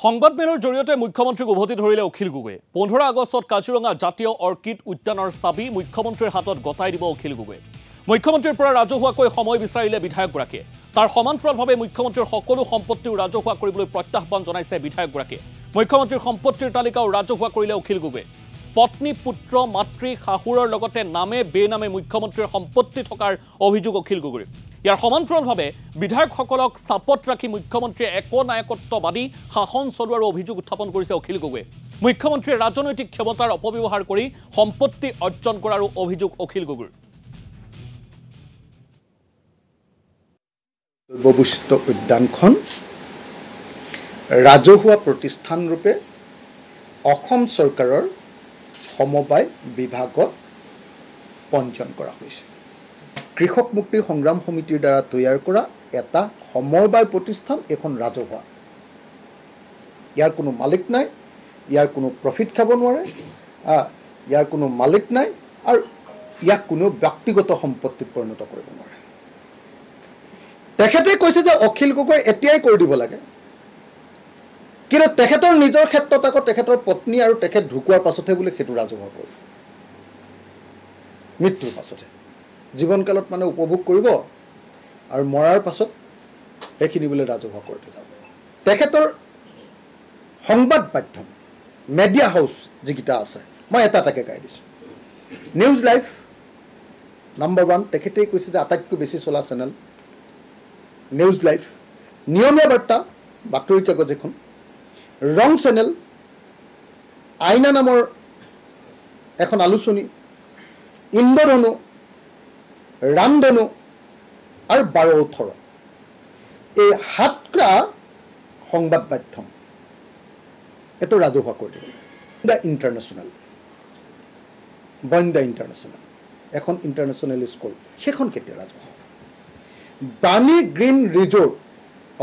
সংবাদমেলৰ জৰিয়তে মুখ্যমন্ত্ৰীক উভতি ধৰিলে অখিল গগৈয়ে 15 আগষ্টত কাজিৰঙা জাতীয় অৰ্কিড উদ্যানৰ চাবি মুখ্যমন্ত্ৰীৰ হাতত গতাই দিব অখিল গগৈয়ে মুখ্যমন্ত্ৰীৰ পৰা ৰাজহুৱাকৈ সময় বিচাৰিলে বিধায়কগৰাকীয়ে তাৰ সমান্তৰালভাৱে মুখ্যমন্ত্ৰীৰ সকলো সম্পত্তি ৰাজহুৱা কৰিবলৈ প্ৰত্যাহ্বান জনাইছে বিধায়কগৰাকীয়ে মুখ্যমন্ত্ৰীৰ সম্পত্তিৰ তালিকাও ৰাজহুৱা কৰিলে অখিল গগৈয়ে পত্নী পুত্ৰ মাতৃ শাহুৰৰ লগতে নামে বেনামে মুখ্যমন্ত্ৰীৰ সম্পত্তি থকাৰ অভিযোগ অখিল গগৈৰ ইয়াৰ সমান্তৰালভাৱে বিধায়কসকলক চাপত ৰাখি মুখ্যমন্ত্ৰীয়ে একনায়কত্ববাদী শাসন চলোৱাৰ অভিযোগ উত্থাপন কৰিছে অখিল গগৈয়ে মুখ্যমন্ত্ৰীৰ ৰাজনৈতিক ক্ষমতাৰ অপব্যৱহাৰ কৰি সম্পত্তি অৰ্জন কৰাৰ অভিযোগ অখিল গগৈৰ বৈশিষ্ট্য উদ্যানখন ৰাজহুৱা প্ৰতিষ্ঠান ৰূপে অসম চৰকাৰৰ সমবায় বিভাগত পঞ্জীয়ন কৰা হৈছে কৃষক মুক্তি সংগ্ৰাম সমিতিৰ দ্বাৰা তৈয়াৰ কৰা এটা সমবায় প্ৰতিষ্ঠান এখন ৰাজহুৱা ইয়াৰ কোনো মালিক নাই ইয়াৰ কোনো প্ৰফিট খাব নোৱাৰে ইয়াৰ কোনো মালিক নাই আৰু ইয়াক কোনো ব্যক্তিগত সম্পত্তিত পৰিণত কৰিব নোৱাৰে তেখেতে কৈছে যে অখিল গগৈ এতিয়াই কৰি দিব লাগে কিন্তু তেখেতৰ নিজৰ ক্ষেত্ৰত আকৌ তেখেতৰ পত্নী আৰু তেখেত ঢুকুৱাৰ পাছতহে বোলে সেইটো ৰাজহুৱা কৰিব মৃত্যুৰ পাছতহে জীৱনকালত মানে উপভোগ কৰিব আৰু মৰাৰ পাছত এইখিনি বোলে ৰাজহুৱা কৰি যাব তেখেতৰ সংবাদ মাধ্যম মিডিয়া হাউচ যিকেইটা আছে মই এটা এটাকৈ গাই দিছোঁ নিউজ লাইভ নাম্বাৰ 1 তেখেতেই কৈছে যে আটাইতকৈ বেছি চলা চেনেল নিউজ লাইভ নিয়মীয়া বাৰ্তা বাতৰি কাগজ এখন ৰং চেনেল আইনা নামৰ এখন আলোচনী ইন্দ্ৰধনু ৰামধনু আৰু 12-18 এই 7টা সংবাদ মাধ্যম এটো ৰাজহুৱা কৰি দিব দ্য ইণ্টাৰনেশ্যনেল বইন্দা ইণ্টাৰনেশ্যনেল এখন ইণ্টাৰনেশ্যনেল স্কুল সেইখন কেতিয়া ৰাজহুৱা বাণী গ্ৰীণ ৰিজৰ্ট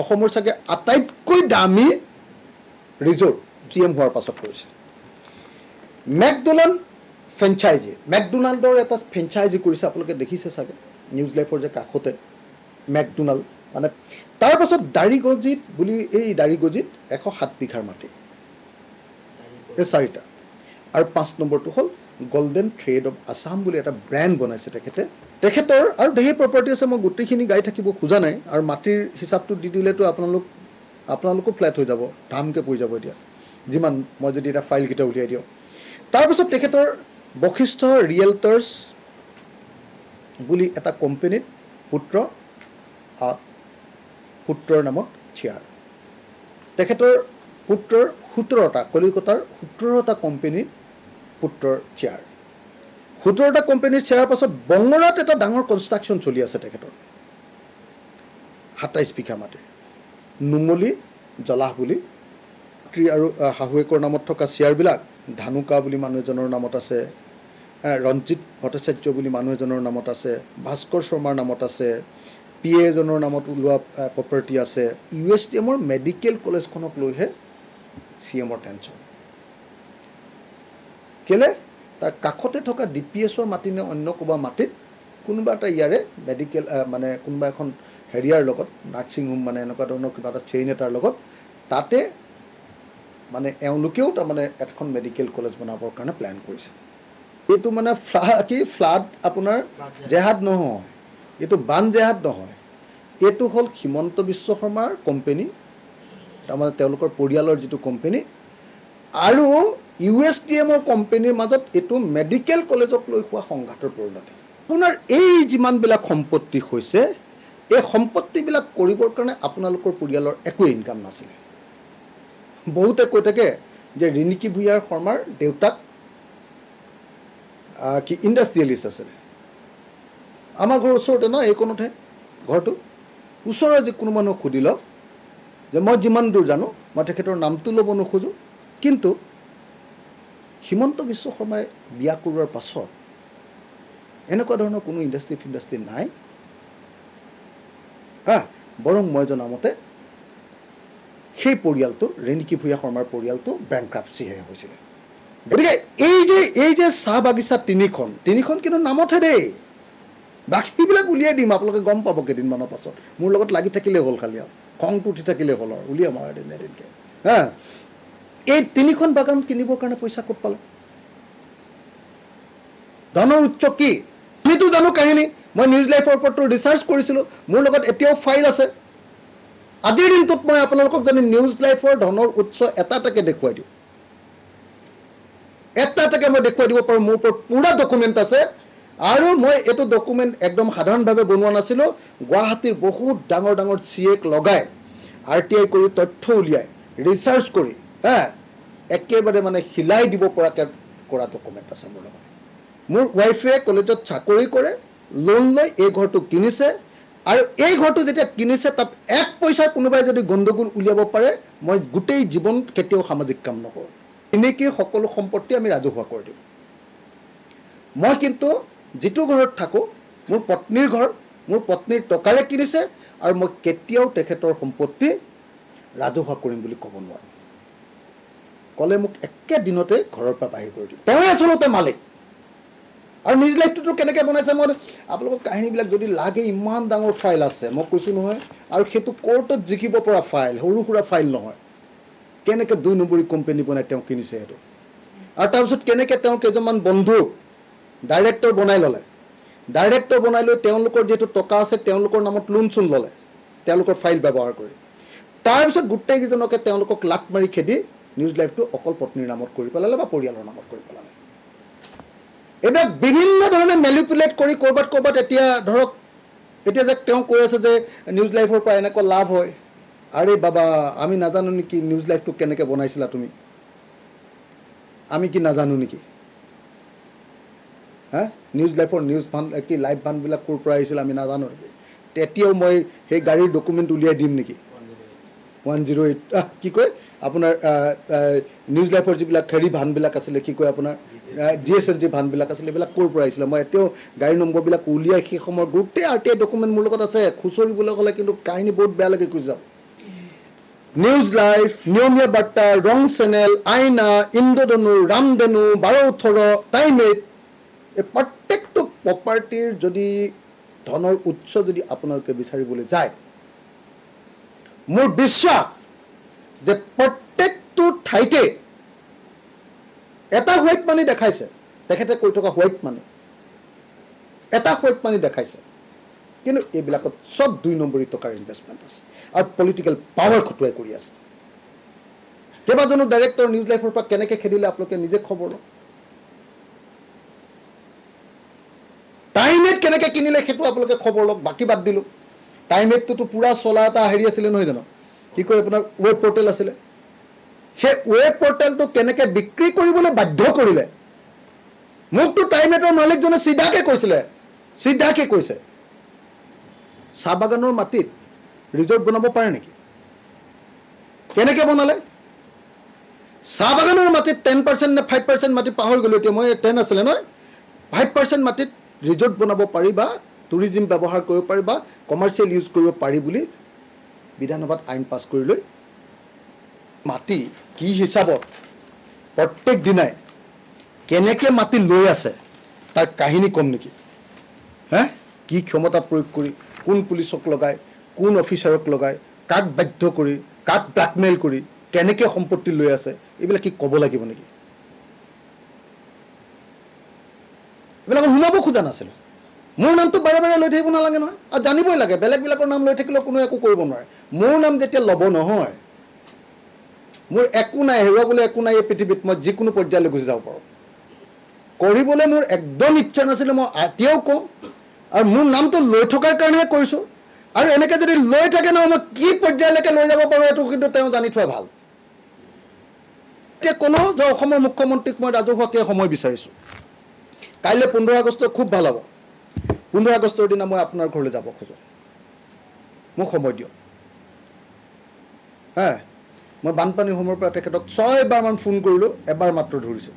অসমৰ চাগে আটাইতকৈ দামী ৰিজৰ্ট জিএম হোৱাৰ পাছত কৰিছে মেকডোনাল্ড ফ্ৰেঞ্চাইজি মেকডোনাল্ডৰ এটা ফ্ৰেঞ্চাইজি কৰিছে আপোনালোকে দেখিছে চাগে নিউজ লাইফৰ যে কাষতে মেকডোনাল্ড মানে তাৰ পাছত দাৰিগজিত বুলি এই দাৰিগজিত 107 বিঘাৰ মাটি এই 4টা আৰু 5 নম্বৰটো হ'ল গোল্ডেন থ্ৰেড অফ আসাম বুলি এটা ব্ৰেণ্ড বনাইছে তেখেতৰ আৰু ঢেৰ প্ৰপাৰ্টি আছে মই গোটেইখিনি গাই থাকিব খোজা নাই আৰু মাটিৰ হিচাপটো দি দিলেতো আপোনালোকো ফ্লেট হৈ যাব ধামকৈ পৰি যাব এতিয়া যিমান মই যদি এটা ফাইলকেইটা উলিয়াই দিওঁ তাৰপিছত তেখেতৰ বশিষ্ঠ ৰিয়েলটাৰ্ছ বুলি এটা কোম্পানীত পুত্ৰৰ নামত চেয়াৰ তেখেতৰ পুত্ৰৰ 17টা কলিকতাৰ 17টা কোম্পানীৰ পুত্ৰৰ চেয়াৰ 17টা কোম্পানীৰ চেয়াৰৰ পাছত বংগৰাত এটা ডাঙৰ কনষ্ট্ৰাকশ্যন চলি আছে তেখেতৰ 27 বিঘা মাটি নুমলী জলাহ বুলি আৰু শাহুৱেকৰ নামত থকা চেয়াৰবিলাক ধানুকা বুলি মানুহ এজনৰ নামত আছে ৰঞ্জিত ভট্টাচাৰ্য বুলি মানুহ এজনৰ নামত আছে ভাস্কৰ শৰ্মাৰ নামত আছে পিএ এজনৰ নামত ওলোৱা প্ৰপাৰ্টি আছে ইউএছটিএমৰ মেডিকেল কলেজখনক লৈহে চিএমৰ টেনশ্যন কেলে তাৰ কাষতে থকা ডিপিএছৰ মাটি নে অন্য ক'বা মাটিত কোনোবা এটা ইয়াৰে মেডিকেল মানে কোনোবা এখন হেৰিয়াৰ লগত নাৰ্ছিং হোম মানে এনেকুৱা ধৰণৰ কিবা এটা চেইন এটাৰ লগত তাতে মানে এওঁলোকেও তাৰমানে এখন মেডিকেল কলেজ বনাবৰ কাৰণে প্লেন কৰিছে এইটো মানে ফ্লাড আপোনাৰ জেহাদ নহয় এইটো বান জেহাদ নহয় এইটো হ'ল হিমন্ত বিশ্ব শৰ্মাৰ কোম্পানী তাৰমানে তেওঁলোকৰ পৰিয়ালৰ যিটো কোম্পানী আৰু ইউএছটিএমৰ কোম্পানীৰ মাজত এইটো মেডিকেল কলেজক লৈ হোৱা সংঘাতৰ পৰিণতি আপোনাৰ এই যিমানবিলাক সম্পত্তি হৈছে এই সম্পত্তিবিলাক কৰিবৰ কাৰণে আপোনালোকৰ পৰিয়ালৰ একো ইনকাম নাছিলে বহুতে কৈ থাকে যে ৰিণিকী ভূঞাৰ শৰ্মাৰ দেউতাক কি ইণ্ডাষ্ট্ৰিয়েলিষ্ট আছিলে আমাৰ ঘৰৰ ওচৰতে ন এইকণতহে ঘৰটো ওচৰৰ যে কোনো মানুহক সুধি লওক যে মই যিমান দূৰ জানো মই তেখেতৰ নামটো ল'ব নোখোজোঁ কিন্তু হিমন্ত বিশ্ব শৰ্মাই বিয়া কৰোৱাৰ পাছত এনেকুৱা ধৰণৰ কোনো ইণ্ডাষ্ট্ৰি নাই বৰং মই জনামতে সেই পৰিয়ালটো ৰিণিকী ভূঞা শৰ্মাৰ পৰিয়ালটো বেংক্ৰাপচিহে হৈছিলে গতিকে এই যে চাহ বাগিচা তিনিখন কিন্তু নামতহে দেই বাকীবিলাক উলিয়াই দিম আপোনালোকে গম পাব কেইদিনমানৰ পাছত মোৰ লগত লাগি থাকিলে হ'ল খালি আৰু খংটো উঠি থাকিলে হ'ল আৰু উলিয়াম আৰু এদিনকৈ হা এই 3খন বাগান কিনিবৰ কাৰণে পইচা ক'ত পালে ধনৰ উৎস কি আমিতো জানো কাহিনী মই নিউজ লাইফৰ ওপৰত ৰিচাৰ্চ কৰিছিলোঁ মোৰ লগত এতিয়াও ফাইল আছে আজিৰ দিনটোত মই আপোনালোকক জানি নিউজ লাইফৰ ধনৰ উৎস এটাকে দেখুৱাই দিওঁ এটাকে মই দেখুৱাই দিব পাৰোঁ মোৰ ওপৰত পুৰা ডকুমেণ্ট আছে আৰু মই এইটো ডকুমেণ্ট একদম সাধাৰণভাৱে বনোৱা নাছিলোঁ গুৱাহাটীৰ বহুত ডাঙৰ ডাঙৰ চিএক লগাই RTI কৰি তথ্য উলিয়াই ৰিচাৰ্চ কৰি হা একেবাৰে মানে হিলাই দিব পৰাকৈ কৰা ডকুমেণ্ট আছে মোৰ লগত মোৰ ৱাইফে কলেজত চাকৰি কৰে লোন লৈ এই ঘৰটো কিনিছে আৰু এই ঘৰটো যেতিয়া কিনিছে তাত 1 পইচা কোনোবাই যদি গণ্ডগোল উলিয়াব পাৰে মই গোটেই জীৱন কেতিয়াও সামাজিক কাম নকৰোঁ এনেকৈ সকলো সম্পত্তি আমি ৰাজহুৱা কৰি দিওঁ মই কিন্তু যিটো ঘৰত থাকোঁ মোৰ পত্নীৰ ঘৰ মোৰ পত্নীৰ টকাৰে কিনিছে আৰু মই কেতিয়াও তেখেতৰ সম্পত্তি ৰাজহুৱা কৰিম বুলি ক'ব নোৱাৰোঁ ক'লে মোক একে দিনতে ঘৰৰ পৰা বাহিৰ কৰি দিওঁ তেওঁ আচলতে মালিক আৰু নিউজ লাইভটো কেনেকৈ বনাইছে মই আপোনালোকৰ কাহিনীবিলাক যদি লাগে ইমান ডাঙৰ ফাইল আছে মই কৈছোঁ নহয় আৰু সেইটো কোৰ্টত জিকিব পৰা ফাইল সৰু সুৰা ফাইল নহয় কেনেকৈ 2 নম্বৰী কোম্পানী বনাই তেওঁ কিনিছে সেইটো আৰু তাৰপিছত কেনেকৈ তেওঁ কেইজনমান বন্ধুক ডাইৰেক্টৰ বনাই ল'লে ডাইৰেক্টৰ বনাই লৈ তেওঁলোকৰ যেটো টকা আছে তেওঁলোকৰ নামত লোন চোন ল'লে তেওঁলোকৰ ফাইল ব্যৱহাৰ কৰি তাৰপিছত গোটেইকেইজনকে তেওঁলোকক লাট মাৰি খেদি নিউজ লাইভটো অকল পত্নীৰ নামত কৰি পেলালে বা পৰিয়ালৰ নামত কৰি পেলালে এবাৰ বিভিন্ন ধৰণে মেনিপুলেট কৰি কৰবাত এতিয়া ধৰক এতিয়া যে তেওঁ কৈ আছে যে নিউজ লাইভৰ পৰা এনেকুৱা লাভ হয় আৰে বাবা আমি নাজানো নেকি নিউজ লাইভটো কেনেকৈ বনাইছিলা তুমি আমি কি নাজানো নেকি হা নিউজ লাইভৰ নিউজ ভান কি লাইভ ভানবিলাক ক'ৰ পৰা আহিছিল আমি নাজানো নেকি তেতিয়াও মই সেই গাড়ীৰ ডকুমেণ্ট উলিয়াই দিম নেকি 108 কি কয় আপোনাৰ নিউজ লাইভৰ যিবিলাক হেৰি ভানবিলাক আছিলে কি কয় আপোনাৰ DSNG ভানবিলাক আছিলে এইবিলাক ক'ৰ পৰা আহিছিলে মই এতিয়াও গাড়ী নম্বৰবিলাক উলিয়াই সেই সময়ৰ গোটেই RTI ডকুমেণ্ট মোৰ লগত আছে খুচৰিবলৈ হ'লে কিন্তু কাহিনী বহুত বেয়া লাগে কৈ যাম নিউজ লাইভ নিয়মীয়া বাৰ্তা ৰং চেনেল আইনা ইন্দ্ৰধনু ৰামধেনু 12-18 টাইম 8 এই প্ৰত্যেকটো প্ৰপাৰ্টিৰ যদি ধনৰ উৎস যদি আপোনালোকে বিচাৰিবলৈ যায় মোৰ বিশ্বাস যে প্ৰত্যেকটো ঠাইতে এটা হোৱাইট মানি দেখাইছে তেখেতে কৈ থকা হোৱাইট মানি এটা হোৱাইট মানি দেখাইছে কিন্তু এইবিলাকত সব 2 নম্বৰী টকাৰ ইনভেষ্টমেণ্ট আছে আৰু পলিটিকেল পাৱাৰ খটুৱাই কৰি আছে কেইবাজনো ডাইৰেক্টৰ নিউজ লাইভৰ পৰা কেনেকৈ খেদিলে আপোনালোকে নিজে খবৰ লওক টাইম 8 কেনেকৈ কিনিলে সেইটো আপোনালোকে খবৰ লওক বাকি বাদ দিলোঁ টাইম 8টো পুৰা চলা এটা হেৰি আছিলে নহয় জানো কি কয় আপোনাৰ ৱেব পৰ্টেল আছিলে সেই ৱেব পৰ্টেলটো কেনেকৈ বিক্ৰী কৰিবলৈ বাধ্য কৰিলে মোকতো টাইম 8ৰ মালিকজনে চিধাকে কৈছে চাহ বাগানৰ মাটিত ৰিজৰ্ট বনাব পাৰে নেকি কেনেকৈ বনালে চাহ বাগানৰ মাটিত 10% নে 5% মাটি পাহৰি গ'লো এতিয়া মই 10 আছিলে নহয় 5% মাটিত ৰিজৰ্ট বনাব পাৰি বা টুৰিজিম ব্যৱহাৰ কৰিব পাৰি বা কমাৰ্চিয়েল ইউজ কৰিব পাৰি বুলি বিধানসভাত আইন পাছ কৰি লৈ মাটি কি হিচাপত প্ৰত্যেক দিনাই কেনেকৈ মাটি লৈ আছে তাৰ কাহিনী কম নেকি হা কি ক্ষমতা প্ৰয়োগ কৰি কোন পুলিচক লগাই কোন অফিচাৰক লগাই কাক বাধ্য কৰি কাক ব্লেকমেইল কৰি কেনেকৈ সম্পত্তি লৈ আছে এইবিলাক কি ক'ব লাগিব নেকি এইবিলাক শুনাব খোজা নাছিল মোৰ নামটো বাৰে বাৰে লৈ থাকিব নালাগে নহয় আৰু জানিবই লাগে বেলেগবিলাকৰ নাম লৈ থাকিলেও কোনো একো কৰিব নোৱাৰে মোৰ নাম যেতিয়া ল'ব নহয় মোৰ একো নাই হেৰুৱাবলৈ একো নাই এই পৃথিৱীত মই যিকোনো পৰ্যায়লৈ গুচি যাব পাৰোঁ কৰিবলৈ মোৰ একদম ইচ্ছা নাছিলে মই এতিয়াও কওঁ আৰু মোৰ নামটো লৈ থকাৰ কাৰণেহে কৰিছোঁ আৰু এনেকৈ যদি লৈ থাকে নহয় মই কি পৰ্যায়লৈকে লৈ যাব পাৰোঁ এইটো কিন্তু তেওঁ জানি থোৱা ভাল এতিয়া কোনো যে অসমৰ মুখ্যমন্ত্ৰীক মই ৰাজহুৱাকৈ সময় বিচাৰিছোঁ কাইলৈ 15 আগষ্ট খুব ভাল হ'ব 15 আগষ্টৰ দিনা মই আপোনাৰ ঘৰলৈ যাব খোজোঁ মোক সময় দিয়ক হা মই বানপানীৰ সময়ৰ পৰা তেখেতক 6বাৰমান ফোন কৰিলোঁ এবাৰ মাত্ৰ ধৰিছোঁ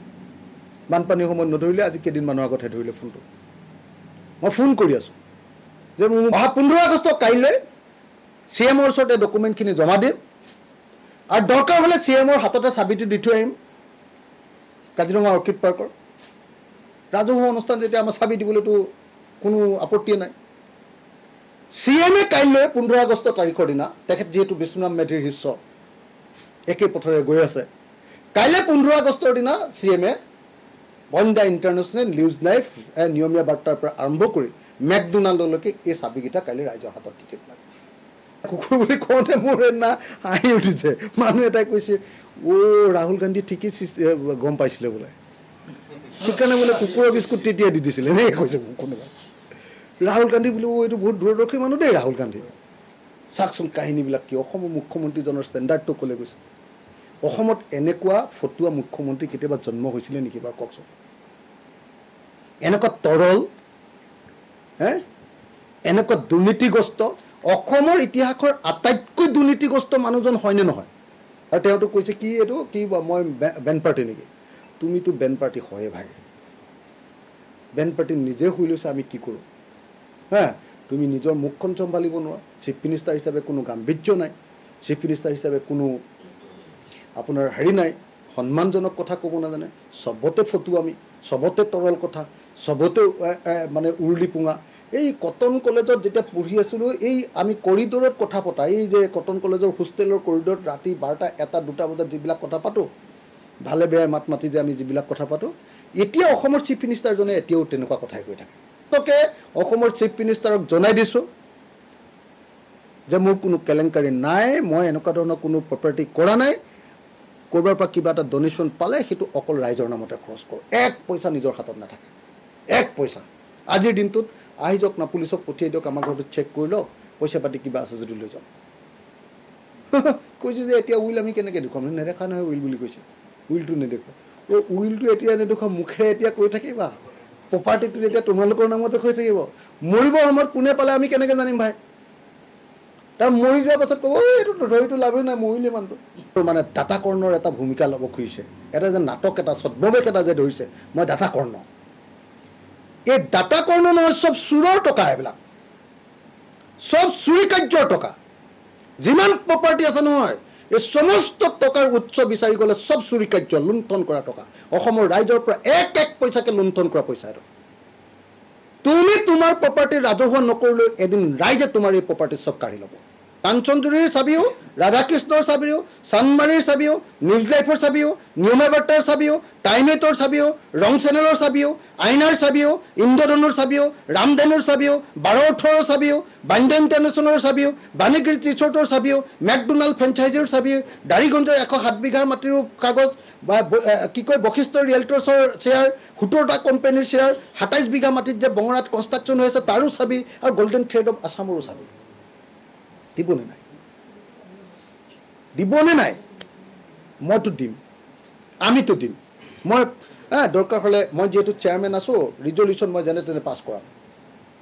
বানপানীৰ সময়ত নধৰিলে আজি কেইদিনমানৰ আগতহে ধৰিলে ফোনটো মই ফোন কৰি আছোঁ যে মোৰ 15 আগষ্ট কাইলৈ CMৰ ওচৰতে ডকুমেণ্টখিনি জমা দিম আৰু দৰকাৰ হ'লে CMৰ হাততে চাবিটো দি থৈ আহিম কাজিৰঙা অৰ্কিড পাৰ্কৰ ৰাজহুৱা অনুষ্ঠান যেতিয়া আমাৰ চাবি দিবলৈতো কোনো আপত্তি নাই CMে কাইলৈ 15 আগষ্ট তাৰিখৰ দিনা তেখেত যিহেতু বিষ্ণুৰাম মেধিৰ শিষ্য একে পথৰে গৈ আছে কাইলৈ 15 আগষ্টৰ দিনা CMA বন্দা ইণ্টাৰনেশ্যনেল নিউজ লাইফ নিয়মীয়া বাৰ্তাৰ পৰা আৰম্ভ কৰি মেকডোনাল্ডলৈকে এই চাবিকেইটা কাইলৈ ৰাইজৰ হাতত দি দিব লাগে কুকুৰ বুলি কওঁতে মোৰ না হাঁহি উঠিছে মানুহ এটাই কৈছে ৰাহুল গান্ধী ঠিকেই গম পাইছিলে বোলে সেইকাৰণে বোলে কুকুৰৰ বিস্কুট তেতিয়া দি দিছিলে এনেকৈ কৈছে কোনোবা ৰাহুল গান্ধী বোলে এইটো বহুত দূৰদৰ্শী মানুহ দেই ৰাহুল গান্ধী চাওকচোন কাহিনীবিলাক কি অসমৰ মুখ্যমন্ত্ৰীজনৰ ষ্টেণ্ডাৰ্ডটো ক'লে গৈছে অসমত এনেকুৱা ফটুৱা মুখ্যমন্ত্ৰী কেতিয়াবা জন্ম হৈছিলে নেকি বাৰু কওকচোন এনেকুৱা তৰল এনেকুৱা দুৰ্নীতিগ্ৰস্ত অসমৰ ইতিহাসৰ আটাইতকৈ দুৰ্নীতিগ্ৰস্ত মানুহজন হয়নে নহয় আৰু তেওঁতো কৈছে কি এইটো কি মই বেন পাৰ্টি নেকি তুমিতো বেন পাৰ্টি হয়ে ভাই বেন পাৰ্টি নিজে শুই লৈছে আমি কি কৰোঁ তুমি নিজৰ মুখখন চম্ভালিব নোৱাৰা চিফ মিনিষ্টাৰ হিচাপে কোনো গাম্ভীৰ্য নাই চিফ মিনিষ্টাৰ হিচাপে কোনো আপোনাৰ হেৰি নাই সন্মানজনক কথা ক'ব নাজানে চবতে ফটুৱামি চবতে তৰল কথা চবতে মানে উৰুলি পোঙা এই কটন কলেজত যেতিয়া পঢ়ি আছিলোঁ এই আমি কৰিডৰত কথা পতা এই যে কটন কলেজৰ হোষ্টেলৰ কৰিডৰত ৰাতি 12টা 1টা 2টা বজাত যিবিলাক কথা পাতোঁ ভালে বেয়া মাত মাতি যে আমি যিবিলাক কথা পাতোঁ এতিয়া অসমৰ চিফ মিনিষ্টাৰজনে এতিয়াও তেনেকুৱা কথাই কৈ থাকে তোকে অসমৰ চিফ মিনিষ্টাৰক জনাই দিছোঁ যে মোৰ কোনো কেলেংকাৰী নাই মই এনেকুৱা ধৰণৰ কোনো প্ৰপাৰ্টি কৰা নাই ক'ৰবাৰ পৰা কিবা এটা ডনেশ্যন পালে সেইটো অকল ৰাইজৰ নামতে খৰচ কৰোঁ 1 পইচা নিজৰ হাতত নাথাকে 1 পইচা আজিৰ দিনটোত আহি যাওক না পুলিচক পঠিয়াই দিয়ক আমাৰ ঘৰটো চেক কৰি লওক পইচা পাতি কিবা আছে যদি লৈ যাওক কৈছে যে এতিয়া উইল আমি কেনেকৈ দেখুৱাম নেদেখা নহয় উইল বুলি কৈছে উইলটো নেদেখুৱা উইলটো এতিয়া নেদেখুৱা মুখেৰে এতিয়া কৈ থাকিবা প্ৰপাৰ্টিটো এতিয়া তোমালোকৰ নামতে হৈ থাকিব মৰিব সময়ত কোনে পালে আমি কেনেকৈ জানিম ভাই তাৰ মৰি যোৱাৰ পাছত ক'ব এইটো ধৰিটো লাভেই নাই মৰিলে মানুহটো মানে দাতা কৰ্ণৰ এটা ভূমিকা ল'ব খুজিছে এটা যে নাটক এটা ছদ্মবেশ এটা যে ধৰিছে মই দাতা কৰ্ণ এই দাতা কৰ্ণ নহয় চব চোৰৰ টকা এইবিলাক চব চুৰি কাৰ্যৰ টকা যিমান প্ৰপাৰ্টি আছে নহয় এই সমস্ত টকাৰ উৎস বিচাৰি গ'লে চব চুৰি কাৰ্য লুণ্ঠন কৰা টকা অসমৰ ৰাইজৰ পৰা 1 পইচাকে লুণ্ঠন কৰা পইচা আৰু তুমি তোমাৰ প্ৰপাৰ্টি ৰাজহুৱা নকৰিলে এদিন ৰাইজে তোমাৰ এই প্ৰপাৰ্টি চব কাঢ়ি ল'ব কাঞ্চনজুৰিৰ চাবিও ৰাধাকৃষ্ণৰ চাবিও চানমাৰীৰ চাবিও নিউজ লাইফৰ চাবিও নিয়মীয়া বাৰ্তাৰ চাবিও টাইমেটৰ চাবিও ৰং চেনেলৰ চাবিও আইনাৰ চাবিও ইন্দ্ৰধনুৰ চাবিও ৰামধেনুৰ চাবিও 12-18 চাবিও বান্দা ইণ্টাৰনেশ্যনেলৰ চাবিও বাণীগিৰি ৰিচৰ্টৰ চাবিও মেকডোনাল্ড ফ্ৰেঞ্চাইজিৰ চাবিও দাৰিগঞ্জৰ 107 বিঘা মাটিৰো কাগজ বা কি কয় বশিষ্ঠ ৰিয়েলটৰ্ছৰ শ্বেয়াৰ 17টা কোম্পানীৰ শ্বেয়াৰ 27 বিঘা মাটিত যে বঙৰাত কনষ্ট্ৰাকশ্যন হৈ আছে তাৰো চাবি আৰু গল্ডেন থ্ৰেড অফ আছামৰো চাবি দিবনে নাই মইতো দিম আমিতো দিম মই দৰকাৰ হ'লে মই যিহেতু চেয়াৰমেন আছোঁ ৰিজলিউশ্যন মই যেনে তেনে পাছ কৰাম